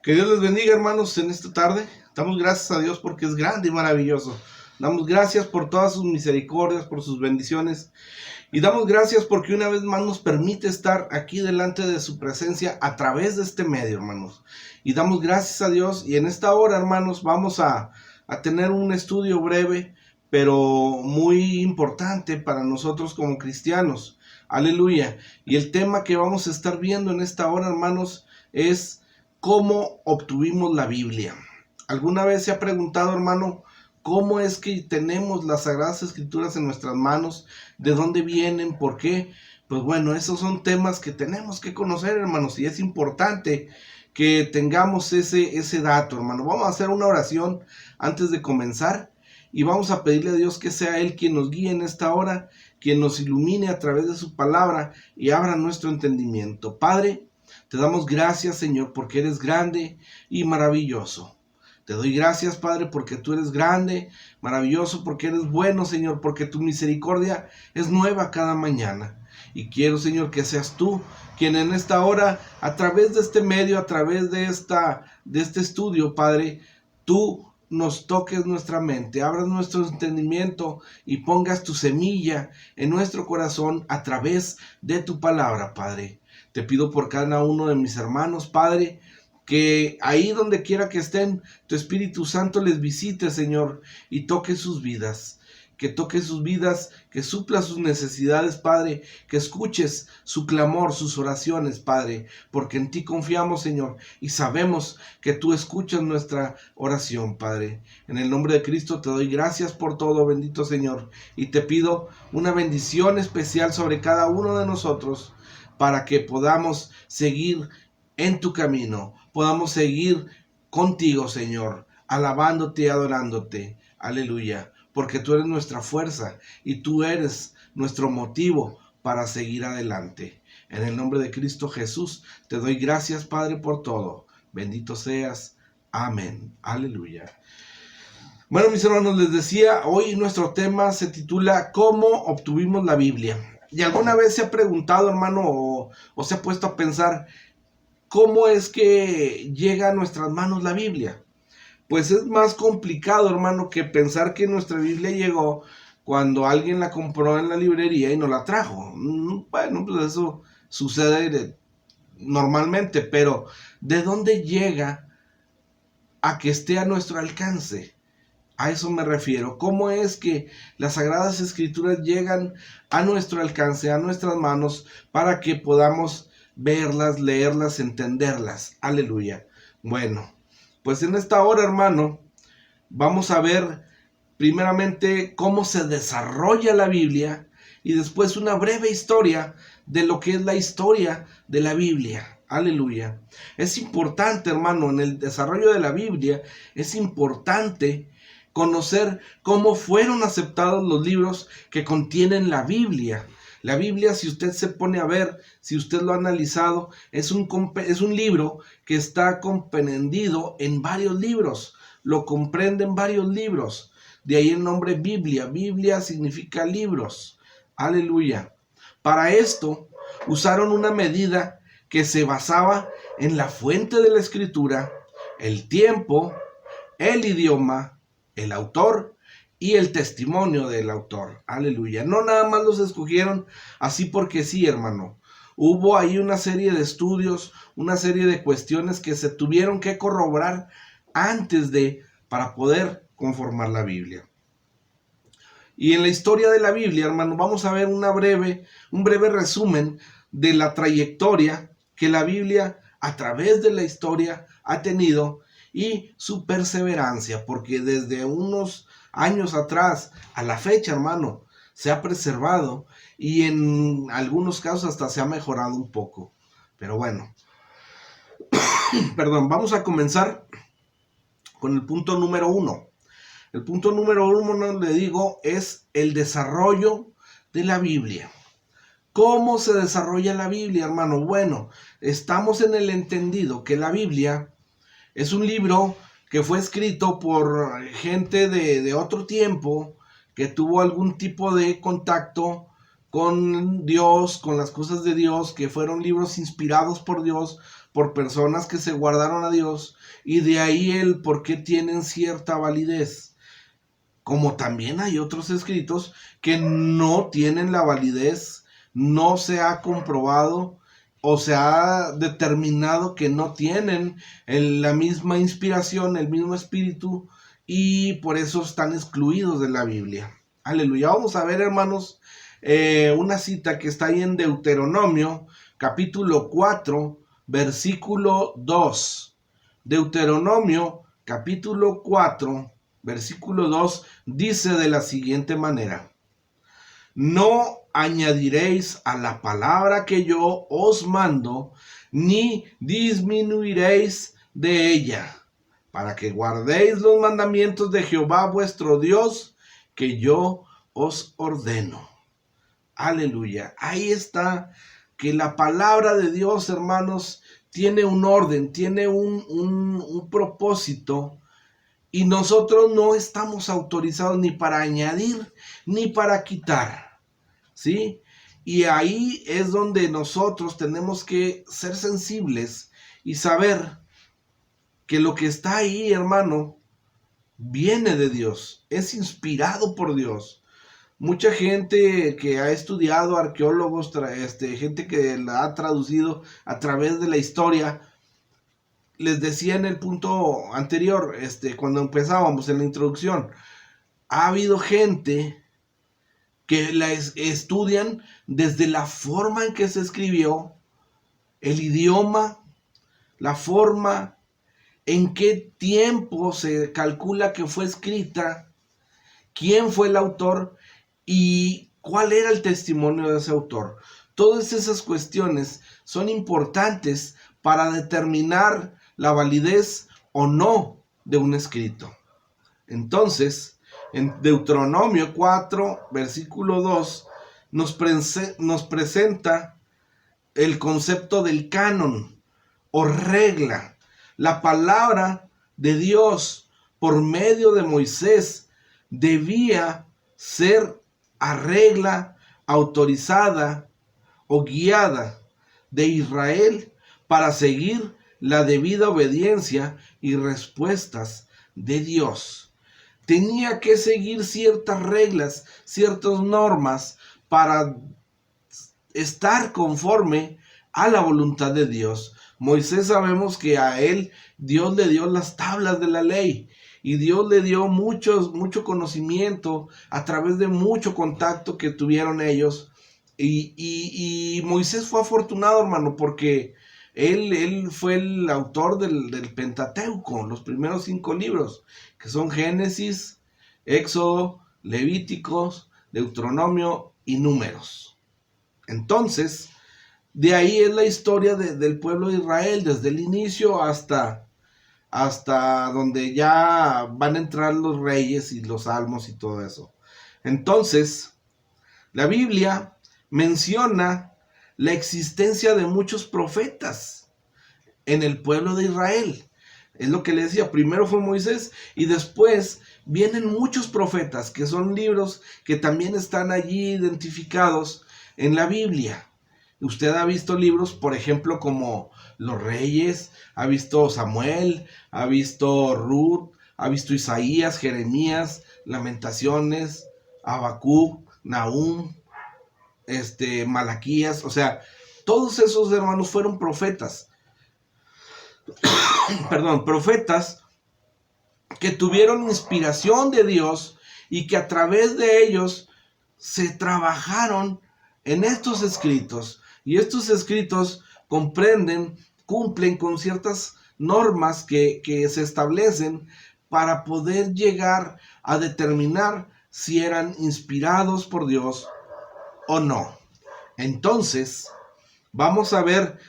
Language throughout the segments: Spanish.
Que Dios les bendiga, hermanos, en esta tarde. Damos gracias a Dios porque es grande y maravilloso. Damos gracias por todas sus misericordias, por sus bendiciones. Y damos gracias porque una vez más nos permite estar aquí delante de su presencia a través de este medio, hermanos. Y damos gracias a Dios. Y en esta hora, hermanos, vamos a tener un estudio breve, pero muy importante para nosotros como cristianos. Aleluya. Y el tema que vamos a estar viendo en esta hora, hermanos, es cómo obtuvimos la Biblia. ¿Alguna vez se ha preguntado, hermano, cómo es que tenemos las Sagradas Escrituras en nuestras manos? ¿De dónde vienen? ¿Por qué? Pues bueno, esos son temas que tenemos que conocer, hermanos, y es importante que tengamos ese dato, hermano. Vamos a hacer una oración antes de comenzar y vamos a pedirle a Dios que sea Él quien nos guíe en esta hora, quien nos ilumine a través de su palabra y abra nuestro entendimiento. Padre, te damos gracias, Señor, porque eres grande y maravilloso. Te doy gracias, Padre, porque tú eres grande, maravilloso, porque eres bueno, Señor, porque tu misericordia es nueva cada mañana. Y quiero, Señor, que seas tú quien en esta hora, a través de este medio, a través de este estudio, Padre, tú nos toques nuestra mente, abras nuestro entendimiento y pongas tu semilla en nuestro corazón a través de tu palabra, Padre. Te pido por cada uno de mis hermanos, Padre, que ahí donde quiera que estén, tu Espíritu Santo les visite, Señor, y toque sus vidas. Que toque sus vidas, que supla sus necesidades, Padre, que escuches su clamor, sus oraciones, Padre, porque en ti confiamos, Señor, y sabemos que tú escuchas nuestra oración, Padre. En el nombre de Cristo te doy gracias por todo, bendito Señor, y te pido una bendición especial sobre cada uno de nosotros, para que podamos seguir en tu camino, podamos seguir contigo, Señor, alabándote y adorándote. Aleluya, porque tú eres nuestra fuerza y tú eres nuestro motivo para seguir adelante. En el nombre de Cristo Jesús, te doy gracias, Padre, por todo. Bendito seas. Amén. Aleluya. Bueno, mis hermanos, les decía, hoy nuestro tema se titula ¿Cómo obtuvimos la Biblia? ¿Y alguna vez se ha preguntado, hermano, o se ha puesto a pensar cómo es que llega a nuestras manos la Biblia? Pues es más complicado, hermano, que pensar que nuestra Biblia llegó cuando alguien la compró en la librería y nos la trajo. Bueno, pues eso sucede normalmente, pero ¿de dónde llega a que esté a nuestro alcance? A eso me refiero. ¿Cómo es que las Sagradas Escrituras llegan a nuestro alcance, a nuestras manos, para que podamos verlas, leerlas, entenderlas? Aleluya. Bueno, pues en esta hora, hermano, vamos a ver primeramente cómo se desarrolla la Biblia y después una breve historia de lo que es la historia de la Biblia. Aleluya. Es importante, hermano, en el desarrollo de la Biblia, es importante conocer cómo fueron aceptados los libros que contienen la Biblia. La Biblia, si usted se pone a ver, si usted lo ha analizado, es un libro que está comprendido en varios libros. Lo comprende en varios libros. De ahí el nombre Biblia. Biblia significa libros. Aleluya. Para esto usaron una medida que se basaba en la fuente de la escritura, el tiempo, el idioma, el autor y el testimonio del autor. Aleluya. No nada más los escogieron así porque sí, hermano. Hubo ahí una serie de estudios, una serie de cuestiones que se tuvieron que corroborar para poder conformar la Biblia. Y en la historia de la Biblia, hermano, vamos a ver un breve resumen de la trayectoria que la Biblia a través de la historia ha tenido y su perseverancia, porque desde unos años atrás a la fecha, hermano, se ha preservado y en algunos casos hasta se ha mejorado un poco. Pero bueno, perdón, vamos a comenzar con el punto número 1. El punto número 1, le digo, es el desarrollo de la Biblia. ¿Cómo se desarrolla la Biblia, hermano? Bueno, estamos en el entendido que la Biblia es un libro que fue escrito por gente de otro tiempo, que tuvo algún tipo de contacto con Dios, con las cosas de Dios, que fueron libros inspirados por Dios, por personas que se guardaron a Dios, y de ahí el por qué tienen cierta validez. Como también hay otros escritos que no tienen la validez, no se ha comprobado o se ha determinado que no tienen la misma inspiración, el mismo espíritu, y por eso están excluidos de la Biblia. Aleluya. Vamos a ver, hermanos, una cita que está ahí en Deuteronomio, capítulo 4, versículo 2. Deuteronomio, capítulo 4, versículo 2, dice de la siguiente manera: no añadiréis a la palabra que yo os mando, ni disminuiréis de ella, para que guardéis los mandamientos de Jehová vuestro Dios, que yo os ordeno. Aleluya. Ahí está, que la palabra de Dios, hermanos, tiene un orden, tiene un propósito, y nosotros no estamos autorizados ni para añadir ni para quitar, ¿sí? Y ahí es donde nosotros tenemos que ser sensibles y saber que lo que está ahí, hermano, viene de Dios, es inspirado por Dios. Mucha gente que ha estudiado, arqueólogos, gente que la ha traducido a través de la historia, les decía en el punto anterior, cuando empezábamos en la introducción, ha habido gente que la estudian desde la forma en que se escribió, el idioma, la forma, en qué tiempo se calcula que fue escrita, quién fue el autor y cuál era el testimonio de ese autor. Todas esas cuestiones son importantes para determinar la validez o no de un escrito. Entonces, en Deuteronomio 4, versículo 2, nos presenta el concepto del canon o regla. La palabra de Dios por medio de Moisés debía ser a regla autorizada o guiada de Israel para seguir la debida obediencia y respuestas de Dios. Tenía que seguir ciertas reglas, ciertas normas para estar conforme a la voluntad de Dios. Moisés, sabemos que a él Dios le dio las tablas de la ley, y Dios le dio mucho conocimiento a través de mucho contacto que tuvieron ellos. Y Moisés fue afortunado, hermano, porque él fue el autor del Pentateuco, los primeros 5 libros, que son Génesis, Éxodo, Levíticos, Deuteronomio y Números. Entonces, de ahí es la historia del pueblo de Israel, desde el inicio hasta donde ya van a entrar los reyes y los salmos y todo eso. Entonces, la Biblia menciona la existencia de muchos profetas en el pueblo de Israel. Es lo que le decía, primero fue Moisés y después vienen muchos profetas, que son libros que también están allí identificados en la Biblia. Usted ha visto libros, por ejemplo, como Los Reyes, ha visto Samuel, ha visto Ruth, ha visto Isaías, Jeremías, Lamentaciones, Habacuc, Nahum, Malaquías. O sea, todos esos hermanos fueron profetas. Perdón, profetas que tuvieron inspiración de Dios y que a través de ellos se trabajaron en estos escritos. Y estos escritos cumplen con ciertas normas que se establecen para poder llegar a determinar si eran inspirados por Dios o no. Entonces, vamos a ver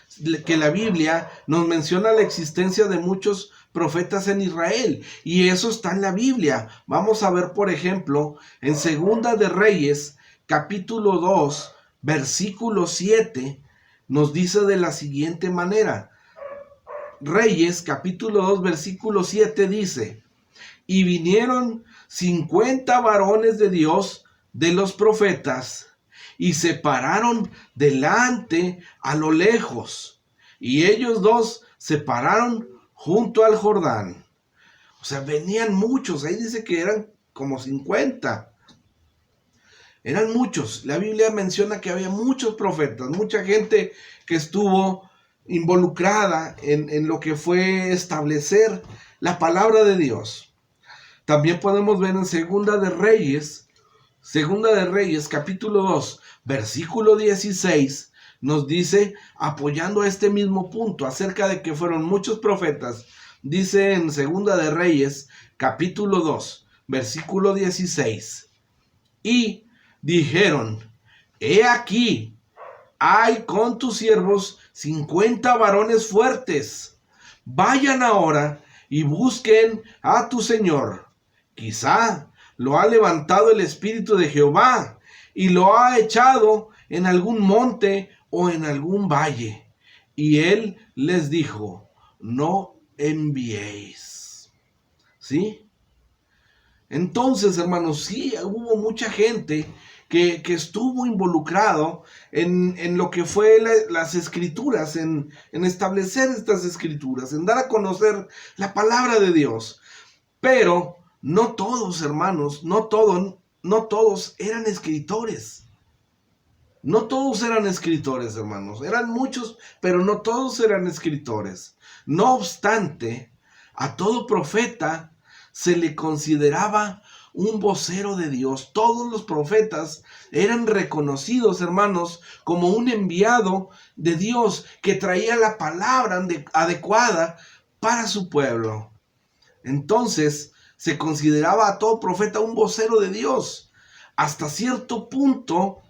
que la Biblia nos menciona la existencia de muchos profetas en Israel, y eso está en la Biblia. Vamos a ver, por ejemplo, en Segunda de Reyes, capítulo 2, versículo 7, nos dice de la siguiente manera. Reyes, capítulo 2, versículo 7 dice: y vinieron 50 varones de Dios de los profetas, y se pararon delante a lo lejos, y ellos dos se pararon junto al Jordán. O sea, venían muchos, ahí dice que eran como 50. Eran muchos. La Biblia menciona que había muchos profetas, mucha gente que estuvo involucrada en lo que fue establecer la palabra de Dios. También podemos ver en Segunda de Reyes, capítulo 2, versículo 16, nos dice, apoyando a este mismo punto, acerca de que fueron muchos profetas, dice en Segunda de Reyes, capítulo 2, versículo 16, y dijeron, he aquí, hay con tus siervos 50 varones fuertes. Vayan ahora y busquen a tu señor. Quizá lo ha levantado el Espíritu de Jehová y lo ha echado en algún monte o en algún valle. Y él les dijo, no enviéis. ¿Sí? Entonces, hermanos, sí, hubo mucha gente que estuvo involucrado en lo que fue las escrituras, en establecer estas escrituras, en dar a conocer la palabra de Dios. Pero no todos, hermanos, no todos eran escritores. No todos eran escritores, hermanos. Eran muchos, pero no todos eran escritores. No obstante, a todo profeta se le consideraba un vocero de Dios. Todos los profetas eran reconocidos, hermanos, como un enviado de Dios que traía la palabra adecuada para su pueblo. Entonces, se consideraba a todo profeta un vocero de Dios. Hasta cierto punto,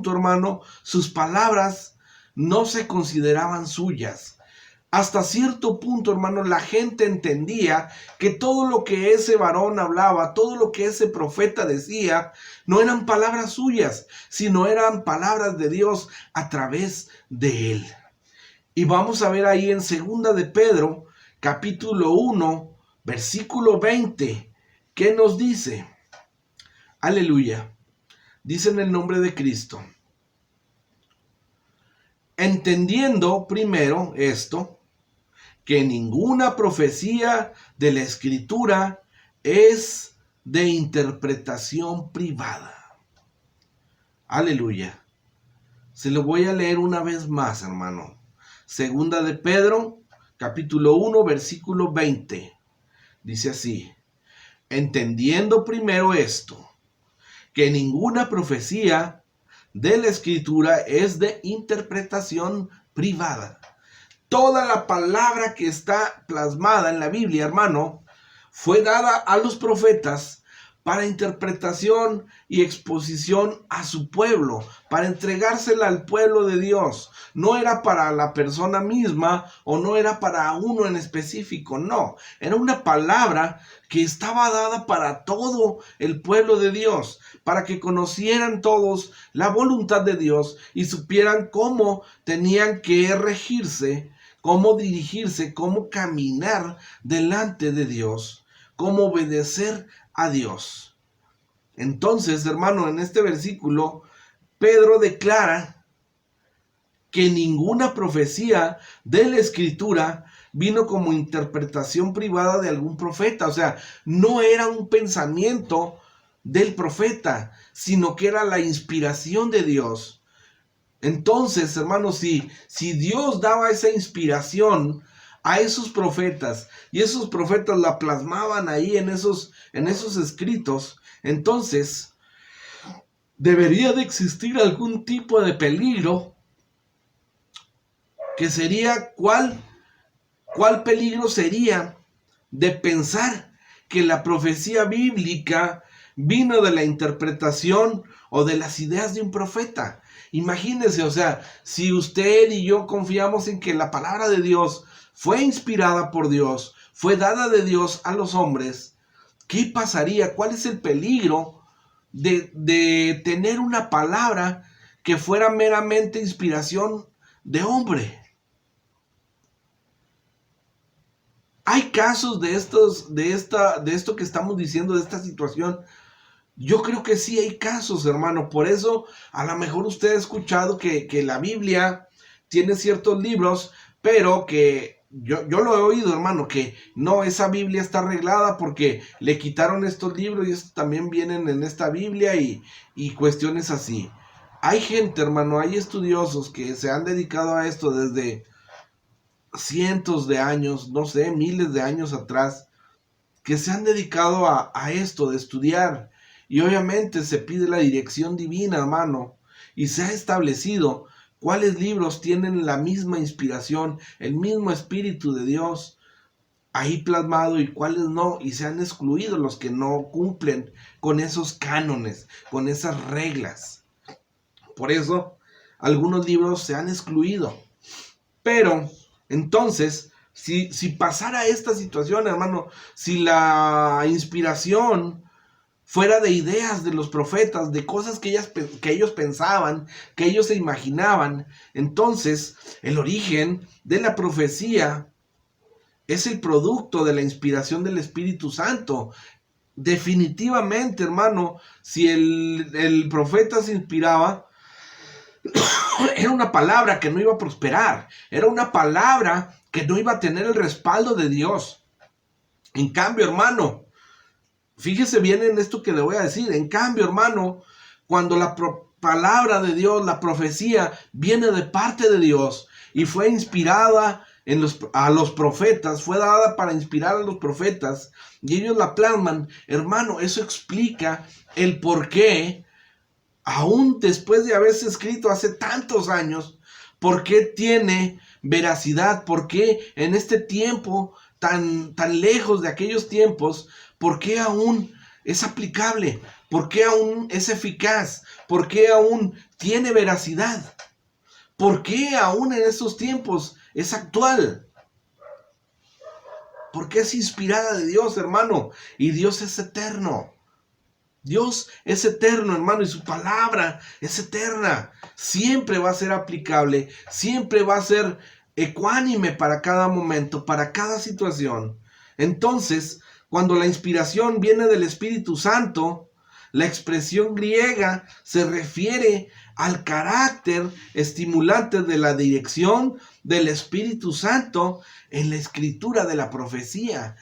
hermano, sus palabras no se consideraban suyas. Hasta cierto punto, hermano, la gente entendía que todo lo que ese varón hablaba, todo lo que ese profeta decía, no eran palabras suyas, sino eran palabras de Dios a través de él. Y vamos a ver ahí en Segunda de Pedro, capítulo 1, versículo 20, ¿qué nos dice? Aleluya. Dice en el nombre de Cristo. Entendiendo primero esto, que ninguna profecía de la Escritura es de interpretación privada. Aleluya. Se lo voy a leer una vez más, hermano. Segunda de Pedro, capítulo 1, versículo 20. Dice así. Entendiendo primero esto, que ninguna profecía de la Escritura es de interpretación privada. Toda la palabra que está plasmada en la Biblia, hermano, fue dada a los profetas para interpretación y exposición a su pueblo, para entregársela al pueblo de Dios. No era para la persona misma o no era para uno en específico, no. Era una palabra que estaba dada para todo el pueblo de Dios, para que conocieran todos la voluntad de Dios y supieran cómo tenían que regirse, cómo dirigirse, cómo caminar delante de Dios, cómo obedecer a Dios. Entonces, hermano, en este versículo, Pedro declara que ninguna profecía de la Escritura vino como interpretación privada de algún profeta. O sea, no era un pensamiento del profeta, sino que era la inspiración de Dios. Entonces, hermanos, si Dios daba esa inspiración a esos profetas y esos profetas la plasmaban ahí en esos escritos, entonces debería de existir algún tipo de peligro, que sería ¿cuál peligro sería de pensar que la profecía bíblica vino de la interpretación o de las ideas de un profeta? Imagínense, o sea, si usted y yo confiamos en que la palabra de Dios fue inspirada por Dios, fue dada de Dios a los hombres, ¿qué pasaría? ¿Cuál es el peligro de tener una palabra que fuera meramente inspiración de hombre? Hay casos de esto que estamos diciendo, de esta situación. Yo creo que sí hay casos, hermano. Por eso, a lo mejor usted ha escuchado que la Biblia tiene ciertos libros, pero que yo lo he oído, hermano, que no, esa Biblia está arreglada porque le quitaron estos libros y estos también vienen en esta Biblia y cuestiones así. Hay gente, hermano, hay estudiosos que se han dedicado a esto desde cientos de años, no sé, miles de años atrás, que se han dedicado a esto de estudiar. Y obviamente se pide la dirección divina, hermano, y se ha establecido cuáles libros tienen la misma inspiración, el mismo espíritu de Dios ahí plasmado y cuáles no, y se han excluido los que no cumplen con esos cánones, con esas reglas. Por eso algunos libros se han excluido. Pero entonces, si pasara esta situación, hermano, si la inspiración fuera de ideas de los profetas, de cosas que ellos pensaban, que ellos se imaginaban, entonces el origen de la profecía es el producto de la inspiración del Espíritu Santo. Definitivamente, hermano, si el profeta se inspiraba, era una palabra que no iba a prosperar, era una palabra que no iba a tener el respaldo de Dios. En cambio, hermano, fíjese bien en esto que le voy a decir. En cambio, hermano, cuando la palabra de Dios, la profecía, viene de parte de Dios y fue inspirada a los profetas, fue dada para inspirar a los profetas y ellos la plasman, hermano, eso explica el por qué, aún después de haberse escrito hace tantos años, por qué tiene veracidad, por qué en este tiempo tan lejos de aquellos tiempos, por qué aún es aplicable, por qué aún es eficaz, por qué aún tiene veracidad, por qué aún en estos tiempos es actual, porque es inspirada de Dios, hermano, y Dios es eterno. Dios es eterno, hermano, y su palabra es eterna. Siempre va a ser aplicable, siempre va a ser ecuánime para cada momento, para cada situación. Entonces, cuando la inspiración viene del Espíritu Santo, la expresión griega se refiere al carácter estimulante de la dirección del Espíritu Santo en la escritura de la profecía.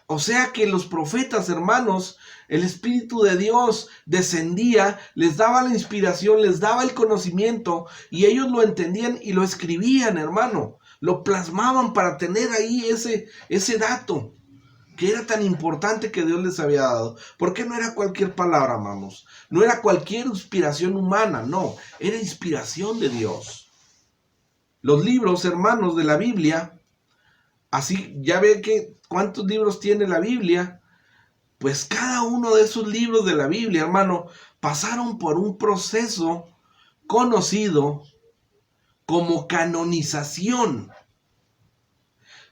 O sea que los profetas, hermanos, el Espíritu de Dios descendía, les daba la inspiración, les daba el conocimiento y ellos lo entendían y lo escribían, hermano. Lo plasmaban para tener ahí ese dato que era tan importante que Dios les había dado. Porque no era cualquier palabra, hermanos. No era cualquier inspiración humana, no. Era inspiración de Dios. Los libros, hermanos, de la Biblia, así ya ve que cuántos libros tiene la Biblia. Pues cada uno de esos libros de la Biblia, hermano, pasaron por un proceso conocido como canonización,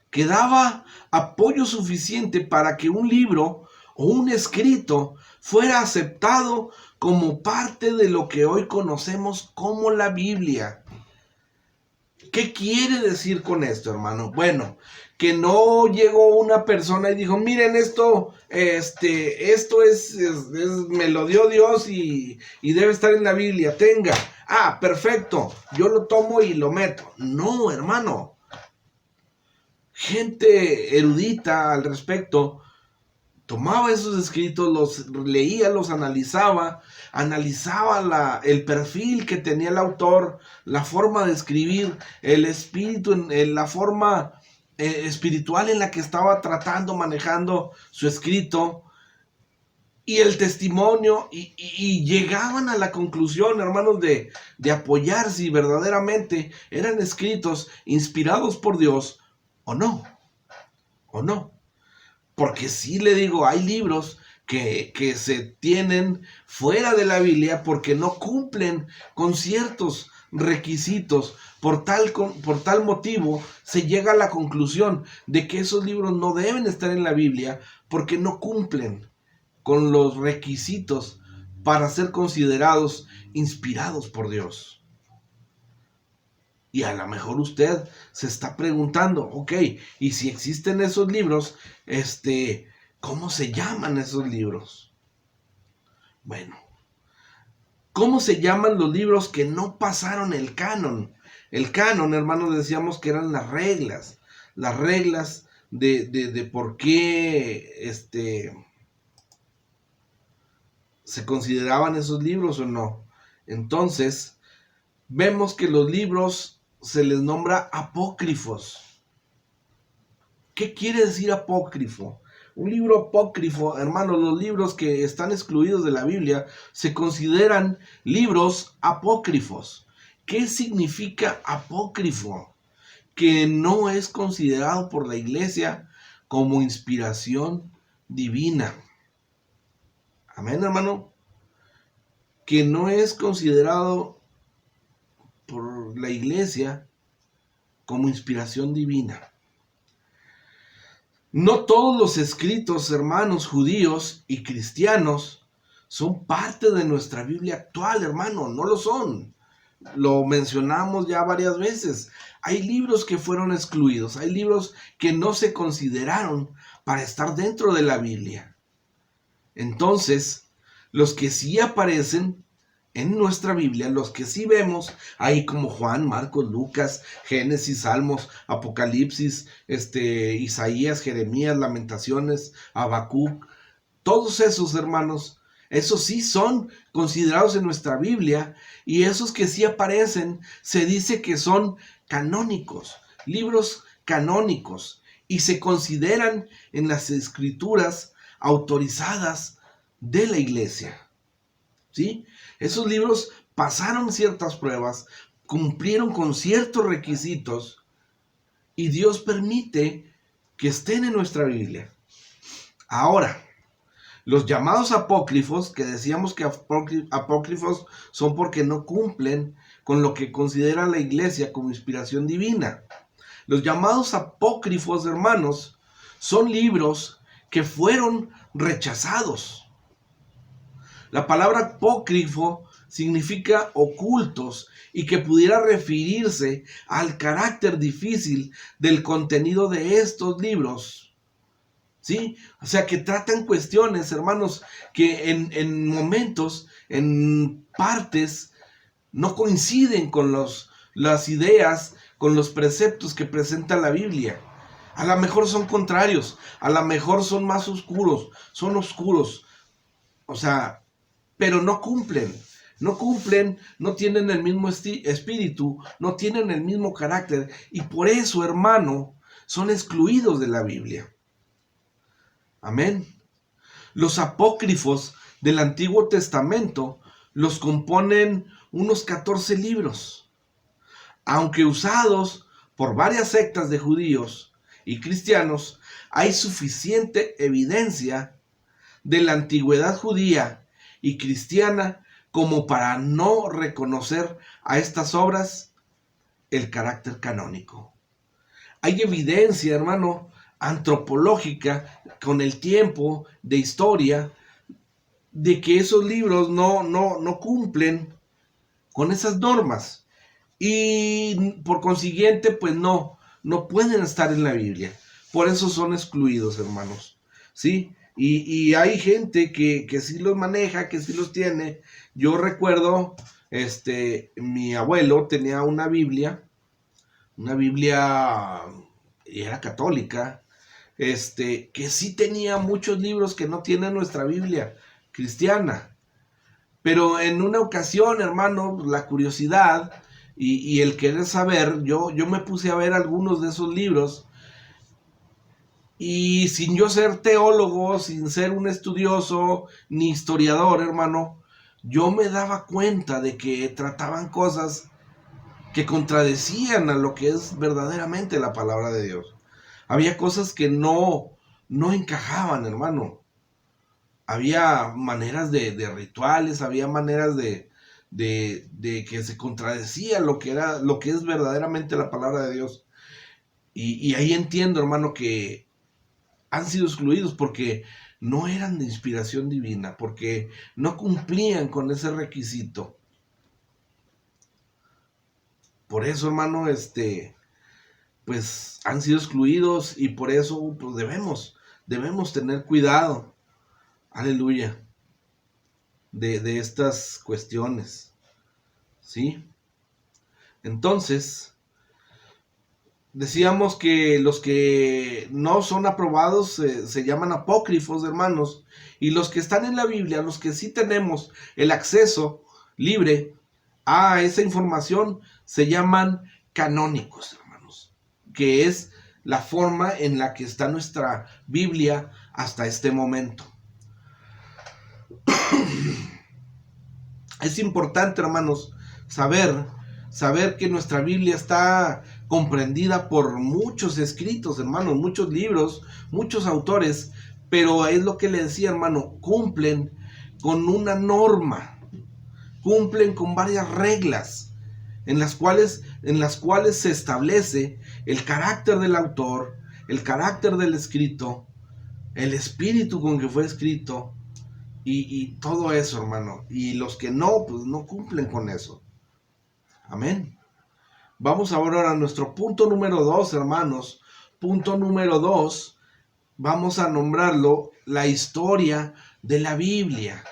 que daba apoyo suficiente para que un libro o un escrito fuera aceptado como parte de lo que hoy conocemos como la Biblia. ¿Qué quiere decir con esto, hermano? Bueno, que no llegó una persona y dijo, miren esto, esto me lo dio Dios y debe estar en la Biblia, tenga. Ah, perfecto, yo lo tomo y lo meto. No, hermano. Gente erudita al respecto tomaba esos escritos, los leía, los analizaba el perfil que tenía el autor, la forma de escribir, el espíritu, la forma espiritual en la que estaba tratando, manejando su escrito, y el testimonio, y llegaban a la conclusión, hermanos, de apoyar si verdaderamente eran escritos inspirados por Dios o no, o no. Porque sí le digo, hay libros que se tienen fuera de la Biblia porque no cumplen con ciertos requisitos. Por tal motivo se llega a la conclusión de que esos libros no deben estar en la Biblia porque no cumplen con los requisitos para ser considerados inspirados por Dios. Y a lo mejor usted se está preguntando, ok, y si existen esos libros, ¿cómo se llaman esos libros? Bueno, ¿cómo se llaman los libros que no pasaron el canon? El canon, hermanos, decíamos que eran las reglas de por qué se consideraban esos libros o no. Entonces, vemos que los libros se les nombra apócrifos. ¿Qué quiere decir apócrifo? Un libro apócrifo, hermanos, los libros que están excluidos de la Biblia se consideran libros apócrifos. ¿Qué significa apócrifo? Que no es considerado por la iglesia como inspiración divina. Amén, hermano. Que no es considerado por la iglesia como inspiración divina. No todos los escritos, hermanos, judíos y cristianos son parte de nuestra Biblia actual, hermano, no lo son. Lo mencionamos ya varias veces. Hay libros que fueron excluidos, hay libros que no se consideraron para estar dentro de la Biblia. Entonces, los que sí aparecen en nuestra Biblia, los que sí vemos, ahí como Juan, Marcos, Lucas, Génesis, Salmos, Apocalipsis, Isaías, Jeremías, Lamentaciones, Habacuc, todos esos, hermanos, esos sí son considerados en nuestra Biblia, y esos que sí aparecen, se dice que son canónicos, libros canónicos, y se consideran en las escrituras autorizadas de la iglesia. ¿Sí? Esos libros pasaron ciertas pruebas, cumplieron con ciertos requisitos, y Dios permite que estén en nuestra Biblia. Ahora, los llamados apócrifos, que decíamos que apócrifos son porque no cumplen con lo que considera la iglesia como inspiración divina. Los llamados apócrifos, hermanos, son libros que fueron rechazados. La palabra apócrifo significa ocultos y que pudiera referirse al carácter difícil del contenido de estos libros. ¿Sí? O sea, que tratan cuestiones, hermanos, que en momentos, en partes, no coinciden con las ideas, con los preceptos que presenta la Biblia. A lo mejor son contrarios, a lo mejor son más oscuros, son oscuros. O sea, pero no cumplen, no tienen el mismo espíritu, no tienen el mismo carácter, y por eso, hermano, son excluidos de la Biblia. Amén. Los apócrifos del Antiguo Testamento los componen unos 14 libros, aunque usados por varias sectas de judíos y cristianos, hay suficiente evidencia de la antigüedad judía y cristiana como para no reconocer a estas obras el carácter canónico. Hay evidencia, hermano, antropológica con el tiempo de historia de que esos libros no cumplen con esas normas, y por consiguiente pues no pueden estar en la Biblia. Por eso son excluidos, hermanos, ¿sí? Y hay gente que sí los maneja, que sí los tiene. Yo recuerdo, mi abuelo tenía una Biblia, y era católica, que sí tenía muchos libros que no tiene nuestra Biblia cristiana. Pero en una ocasión, hermano, la curiosidad y el querer saber, yo me puse a ver algunos de esos libros, y sin yo ser teólogo, sin ser un estudioso ni historiador, hermano, yo me daba cuenta de que trataban cosas que contradecían a lo que es verdaderamente la palabra de Dios. Había cosas que no encajaban, hermano. Había maneras de rituales, había maneras de que se contradecía lo que es verdaderamente la palabra de Dios. Y ahí entiendo, hermano, que han sido excluidos porque no eran de inspiración divina, porque no cumplían con ese requisito. Por eso, hermano, pues han sido excluidos, y por eso pues debemos tener cuidado, aleluya, de estas cuestiones, ¿sí? Entonces, decíamos que los que no son aprobados se llaman apócrifos, hermanos, y los que están en la Biblia, los que sí tenemos el acceso libre a esa información, se llaman canónicos, hermanos, que es la forma en la que está nuestra Biblia hasta este momento. Es importante, hermanos, saber que nuestra Biblia está comprendida por muchos escritos, hermanos, muchos libros, muchos autores, pero es lo que le decía, hermano, cumplen con una norma, cumplen con varias reglas en las cuales se establece el carácter del autor, el carácter del escrito, el espíritu con que fue escrito y todo eso, hermano. Y los que no, pues no cumplen con eso. Amén. Vamos ahora a nuestro punto número 2, hermanos. Punto número 2, vamos a nombrarlo la historia de la Biblia.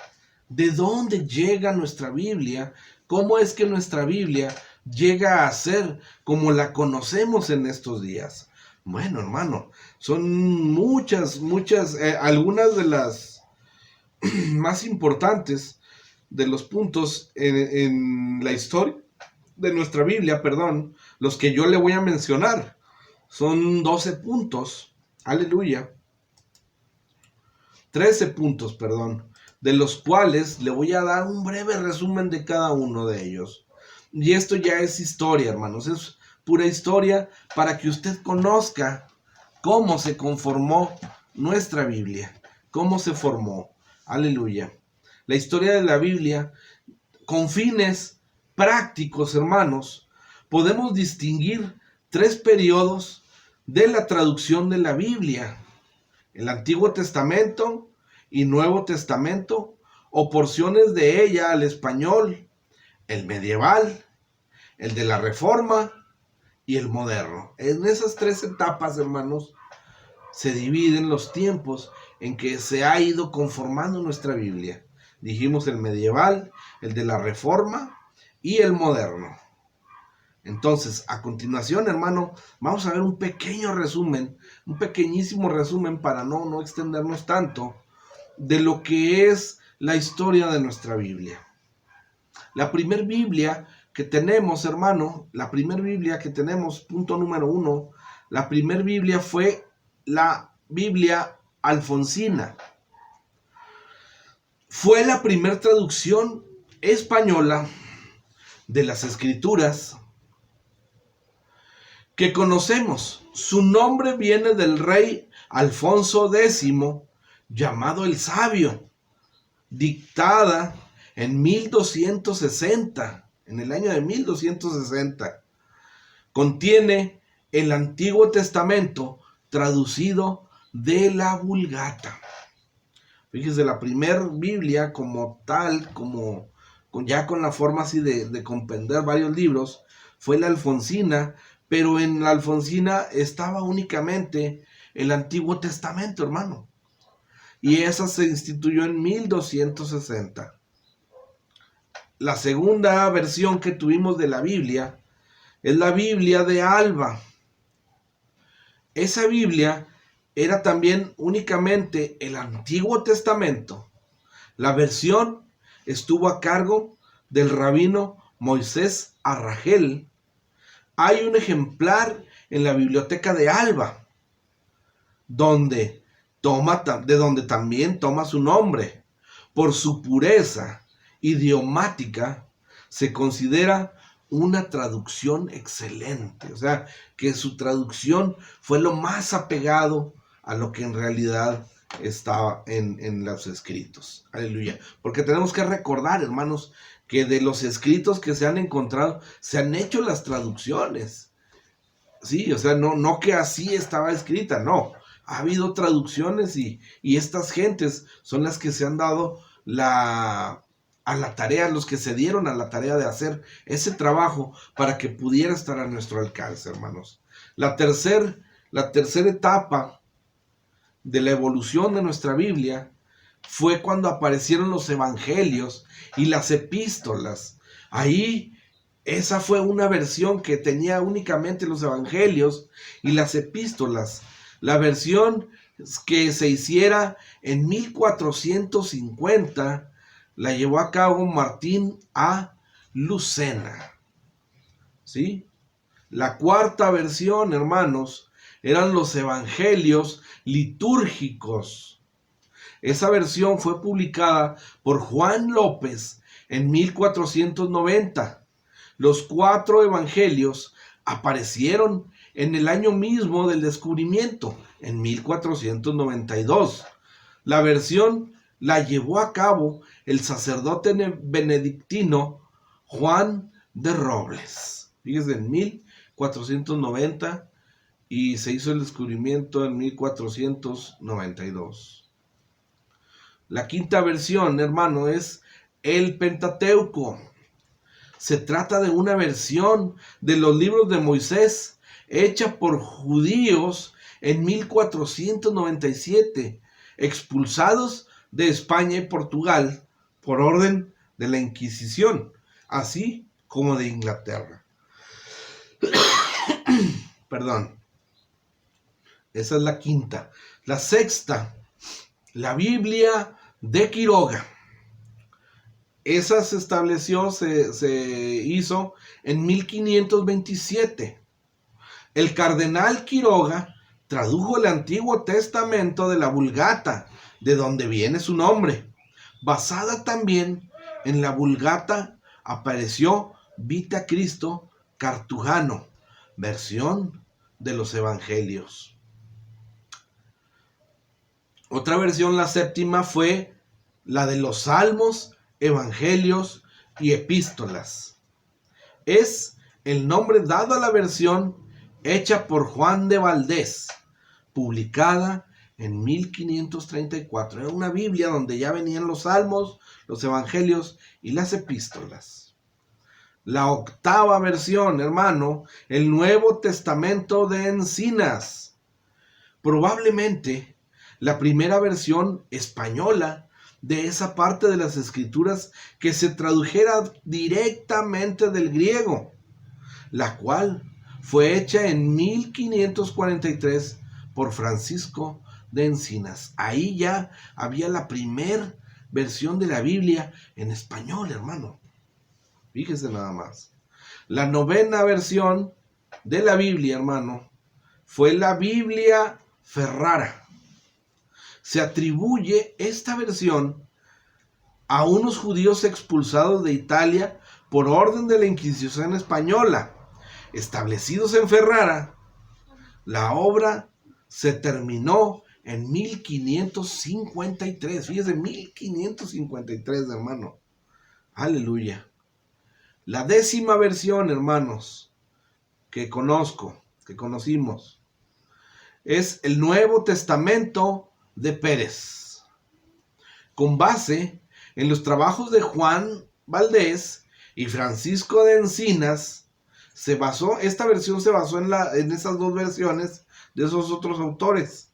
¿De dónde llega nuestra Biblia? ¿Cómo es que nuestra Biblia llega a ser como la conocemos en estos días? Bueno, hermano, son muchas, algunas de las más importantes de los puntos en la historia de nuestra Biblia, perdón, los que yo le voy a mencionar. Son 12 puntos, aleluya. 13 puntos, perdón, de los cuales le voy a dar un breve resumen de cada uno de ellos. Y esto ya es historia, hermanos, es pura historia para que usted conozca cómo se conformó nuestra Biblia, cómo se formó. Aleluya. La historia de la Biblia, con fines prácticos, hermanos, podemos distinguir 3 periodos de la traducción de la Biblia: el Antiguo Testamento y Nuevo Testamento, o porciones de ella al español, el medieval, el de la Reforma y el moderno. En esas 3 etapas, hermanos, se dividen los tiempos en que se ha ido conformando nuestra Biblia. Dijimos el medieval, el de la Reforma y el moderno. Entonces, a continuación, hermano, vamos a ver un pequeño resumen, un pequeñísimo resumen para no extendernos tanto, de lo que es la historia de nuestra Biblia. La primer Biblia que tenemos, hermano, punto número 1, la primer Biblia fue la Biblia alfonsina. Fue la primera traducción española de las Escrituras que conocemos. Su nombre viene del rey Alfonso X, llamado el Sabio, dictada en 1260, en el año de 1260. Contiene el Antiguo Testamento traducido de la Vulgata. Fíjese, la primer Biblia como tal, ya con la forma así de comprender varios libros, fue la alfonsina, pero en la alfonsina estaba únicamente el Antiguo Testamento, hermano. Y esa se instituyó en 1260. La segunda versión que tuvimos de la Biblia es la Biblia de Alba. Esa Biblia era también únicamente el Antiguo Testamento. La versión estuvo a cargo del rabino Moisés Arragel. Hay un ejemplar en la biblioteca de Alba, de donde también toma su nombre. Por su pureza idiomática, se considera una traducción excelente. O sea, que su traducción fue lo más apegado a lo que en realidad estaba en los escritos. Aleluya. Porque tenemos que recordar, hermanos, que de los escritos que se han encontrado, se han hecho las traducciones. Sí, o sea, no que así estaba escrita, no. Ha habido traducciones y estas gentes son las que se han dado a la tarea, los que se dieron a la tarea de hacer ese trabajo para que pudiera estar a nuestro alcance, hermanos. La tercera etapa de la evolución de nuestra Biblia fue cuando aparecieron los evangelios y las epístolas. Ahí Esa fue una versión que tenía únicamente los evangelios y las epístolas. La versión que se hiciera en 1450 la llevó a cabo Martín A. Lucena. ¿Sí? La cuarta versión, hermanos, eran los evangelios litúrgicos. Esa versión fue publicada por Juan López en 1490. Los 4 evangelios aparecieron en el año mismo del descubrimiento, en 1492. La versión la llevó a cabo el sacerdote benedictino Juan de Robles. Fíjense, en 1490 y se hizo el descubrimiento en 1492. La quinta versión, hermano, es el Pentateuco. Se trata de una versión de los libros de Moisés hecha por judíos en 1497, expulsados de España y Portugal por orden de la Inquisición, así como de Inglaterra. Perdón. Esa es la quinta. La sexta, la Biblia de Quiroga. Esa se estableció, se hizo en 1527. El cardenal Quiroga tradujo el Antiguo Testamento de la Vulgata, de donde viene su nombre. Basada también en la Vulgata apareció Vita Cristo Cartujano, versión de los Evangelios. Otra versión, la séptima, fue la de los Salmos, Evangelios y Epístolas. Es el nombre dado a la versión hecha por Juan de Valdés, publicada en 1534. Era una Biblia donde ya venían los Salmos, los Evangelios y las Epístolas. La octava versión, hermano, el Nuevo Testamento de Encinas. Probablemente la primera versión española de esa parte de las Escrituras que se tradujera directamente del griego, la cual fue hecha en 1543 por Francisco de Encinas. Ahí ya había la primera versión de la Biblia en español, hermano. Fíjese nada más. La novena versión de la Biblia, hermano, fue la Biblia Ferrara. Se atribuye esta versión a unos judíos expulsados de Italia por orden de la Inquisición española, establecidos en Ferrara. La obra se terminó en 1553. Fíjese, 1553, hermano. Aleluya. La décima versión, hermanos, que conocimos, es el Nuevo Testamento de Pérez, con base en los trabajos de Juan Valdés y Francisco de Encinas. Esta versión se basó en esas dos versiones de esos otros autores.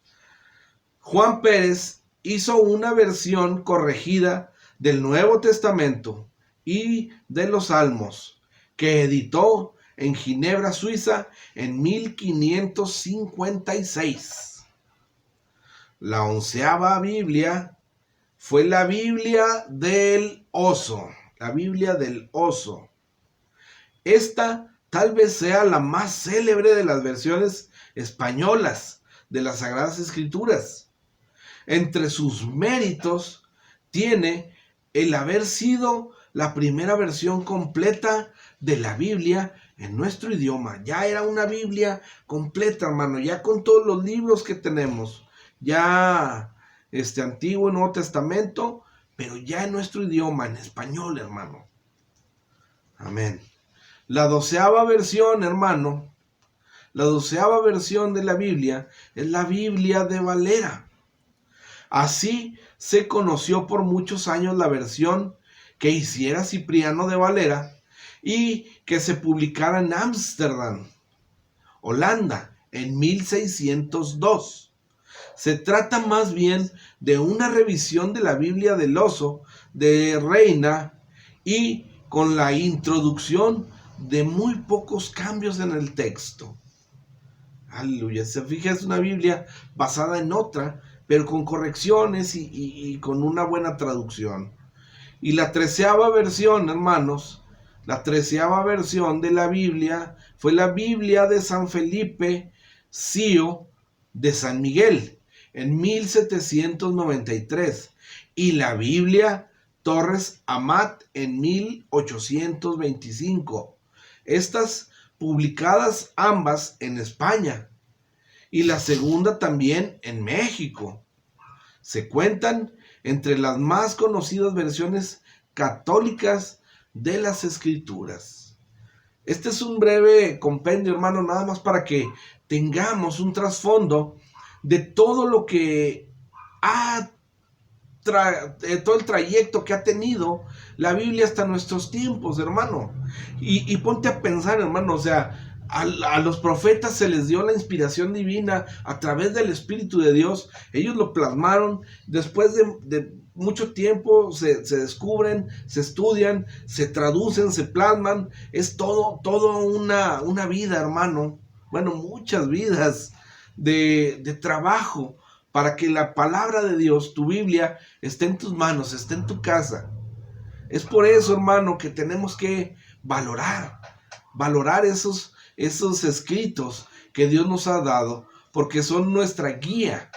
Juan Pérez hizo una versión corregida del Nuevo Testamento y de los Salmos, que editó en Ginebra, Suiza, en 1556. La 11ª Biblia fue la Biblia del Oso. La Biblia del Oso. Esta tal vez sea la más célebre de las versiones españolas de las Sagradas Escrituras. Entre sus méritos tiene el haber sido la primera versión completa de la Biblia en nuestro idioma. Ya era una Biblia completa, hermano, ya con todos los libros que tenemos. Ya Antiguo y Nuevo Testamento, pero ya en nuestro idioma, en español, hermano. Amén. La 12ª versión, hermano, la 12ª versión de la Biblia es la Biblia de Valera. Así se conoció por muchos años la versión que hiciera Cipriano de Valera y que se publicara en Ámsterdam, Holanda, en 1602. Se trata más bien de una revisión de la Biblia del Oso de Reina y con la introducción de muy pocos cambios en el texto. Aleluya. Se fija, es una Biblia basada en otra, pero con correcciones y con una buena traducción. Y la 13ª versión, hermanos, la 13ª versión de la Biblia fue la Biblia de San Felipe Sio de San Miguel en 1793 y la Biblia Torres Amat en 1825. Estas publicadas ambas en España y la segunda también en México. Se cuentan entre las más conocidas versiones católicas de las Escrituras. Este es un breve compendio, hermano, nada más para que tengamos un trasfondo de todo lo que todo el trayecto que ha tenido la Biblia hasta nuestros tiempos, hermano. Y ponte a pensar, hermano, o sea, a los profetas se les dio la inspiración divina a través del Espíritu de Dios. Ellos lo plasmaron. Después de mucho tiempo se descubren, se estudian, se traducen, se plasman. Es todo una vida, hermano. Bueno, muchas vidas de trabajo para que la palabra de Dios, tu Biblia, esté en tus manos, esté en tu casa. Es por eso, hermano, que tenemos que valorar esos escritos que Dios nos ha dado, porque son nuestra guía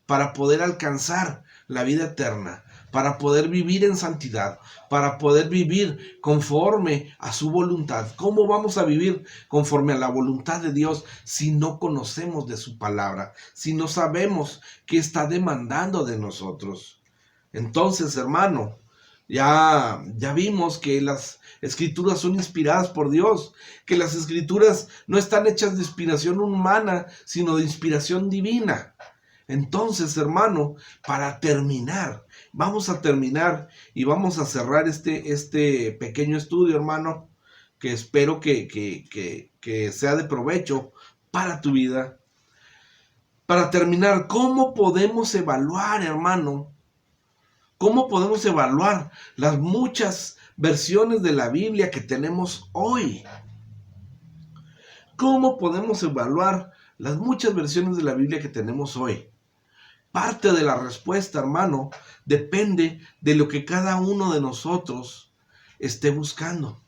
para poder alcanzar la vida eterna, para poder vivir en santidad, para poder vivir conforme a su voluntad. ¿Cómo vamos a vivir conforme a la voluntad de Dios si no conocemos de su palabra, si no sabemos qué está demandando de nosotros? Entonces, hermano, ya vimos que las escrituras son inspiradas por Dios, que las escrituras no están hechas de inspiración humana, sino de inspiración divina. Entonces, hermano, para terminar, vamos a terminar y vamos a cerrar este pequeño estudio, hermano, que espero que sea de provecho para tu vida. Para terminar, ¿cómo podemos evaluar, hermano? ¿Cómo podemos evaluar las muchas versiones de la Biblia que tenemos hoy? ¿Cómo podemos evaluar las muchas versiones de la Biblia que tenemos hoy? Parte de la respuesta, hermano, depende de lo que cada uno de nosotros esté buscando.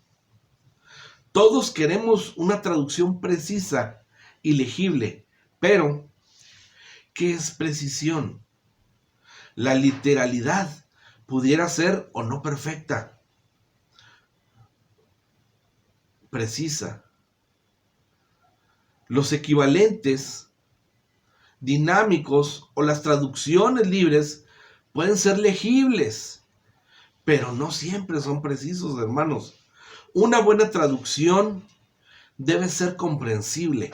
Todos queremos una traducción precisa y legible, pero ¿qué es precisión? La literalidad pudiera ser o no perfecta, precisa. Los equivalentes dinámicos o las traducciones libres pueden ser legibles, pero no siempre son precisos, hermanos. Una buena traducción debe ser comprensible.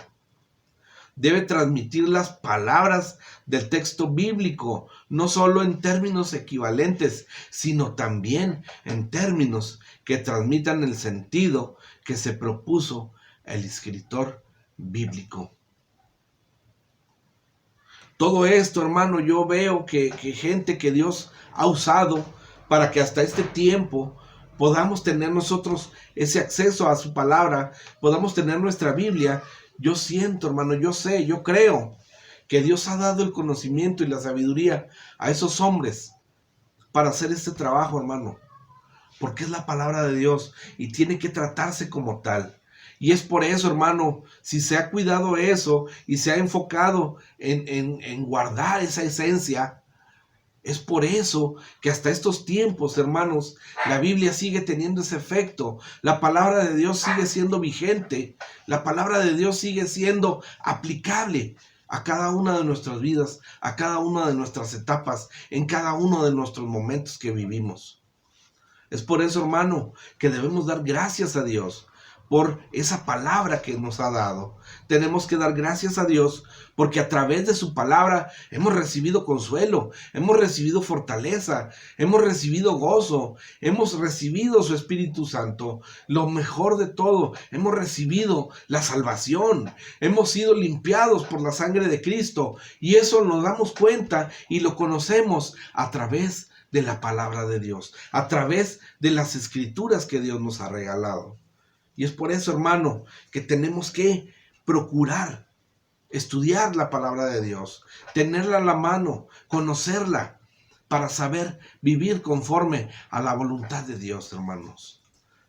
Debe transmitir las palabras del texto bíblico, no solo en términos equivalentes, sino también en términos que transmitan el sentido que se propuso el escritor bíblico. Todo esto, hermano, yo veo que gente que Dios ha usado para que hasta este tiempo podamos tener nosotros ese acceso a su palabra, podamos tener nuestra Biblia. Yo siento, hermano, yo sé, yo creo que Dios ha dado el conocimiento y la sabiduría a esos hombres para hacer este trabajo, hermano, porque es la palabra de Dios y tiene que tratarse como tal. Y es por eso, hermano, si se ha cuidado eso y se ha enfocado en guardar esa esencia, es por eso que hasta estos tiempos, hermanos, la Biblia sigue teniendo ese efecto. La palabra de Dios sigue siendo vigente. La palabra de Dios sigue siendo aplicable a cada una de nuestras vidas, a cada una de nuestras etapas, en cada uno de nuestros momentos que vivimos. Es por eso, hermano, que debemos dar gracias a Dios por esa palabra que nos ha dado. Tenemos que dar gracias a Dios porque a través de su palabra hemos recibido consuelo, hemos recibido fortaleza, hemos recibido gozo, hemos recibido su Espíritu Santo. Lo mejor de todo, hemos recibido la salvación, hemos sido limpiados por la sangre de Cristo y eso nos damos cuenta y lo conocemos a través de la palabra de Dios, a través de las escrituras que Dios nos ha regalado. Y es por eso, hermano, que tenemos que procurar estudiar la palabra de Dios, tenerla a la mano, conocerla, para saber vivir conforme a la voluntad de Dios, hermanos.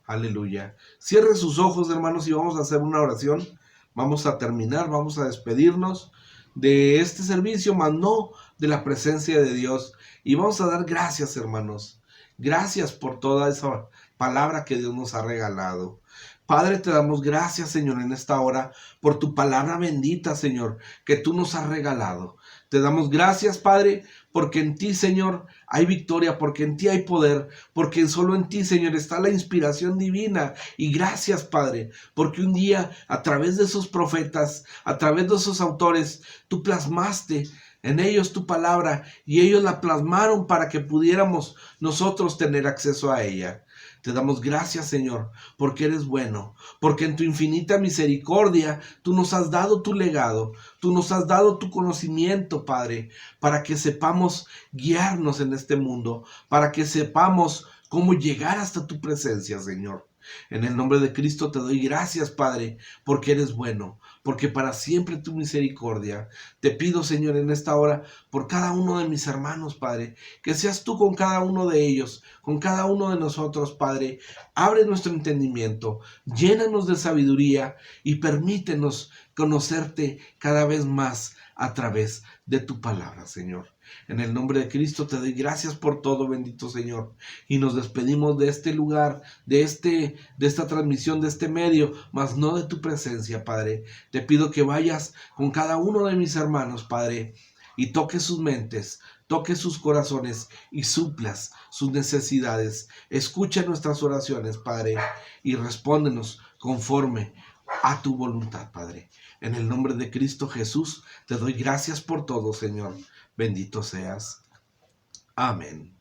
Aleluya. Cierre sus ojos, hermanos, y vamos a hacer una oración. Vamos a terminar, vamos a despedirnos de este servicio, mas no de la presencia de Dios. Y vamos a dar gracias, hermanos. Gracias por toda esa palabra que Dios nos ha regalado. Padre, te damos gracias, Señor, en esta hora por tu palabra bendita, Señor, que tú nos has regalado. Te damos gracias, Padre, porque en ti, Señor, hay victoria, porque en ti hay poder, porque solo en ti, Señor, está la inspiración divina. Y gracias, Padre, porque un día, a través de esos profetas, a través de esos autores, tú plasmaste en ellos tu palabra y ellos la plasmaron para que pudiéramos nosotros tener acceso a ella. Te damos gracias, Señor, porque eres bueno, porque en tu infinita misericordia tú nos has dado tu legado, tú nos has dado tu conocimiento, Padre, para que sepamos guiarnos en este mundo, para que sepamos cómo llegar hasta tu presencia, Señor. En el nombre de Cristo te doy gracias, Padre, porque eres bueno, porque para siempre tu misericordia. Te pido, Señor, en esta hora, por cada uno de mis hermanos, Padre, que seas tú con cada uno de ellos, con cada uno de nosotros, Padre. Abre nuestro entendimiento, llénanos de sabiduría y permítenos conocerte cada vez más a través de tu palabra, Señor. En el nombre de Cristo te doy gracias por todo, bendito Señor. Y nos despedimos de este lugar, de esta transmisión, de este medio, mas no de tu presencia, Padre. Te pido que vayas con cada uno de mis hermanos, Padre, y toques sus mentes, toques sus corazones y suplas sus necesidades. Escucha nuestras oraciones, Padre, y respóndenos conforme a tu voluntad, Padre. En el nombre de Cristo Jesús, te doy gracias por todo, Señor. Bendito seas. Amén.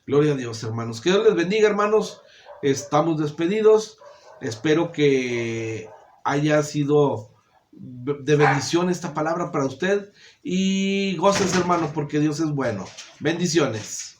Gloria a Dios, hermanos. Que Dios les bendiga, hermanos. Estamos despedidos. Espero que haya sido de bendición esta palabra para usted. Y goces, hermanos, porque Dios es bueno. Bendiciones.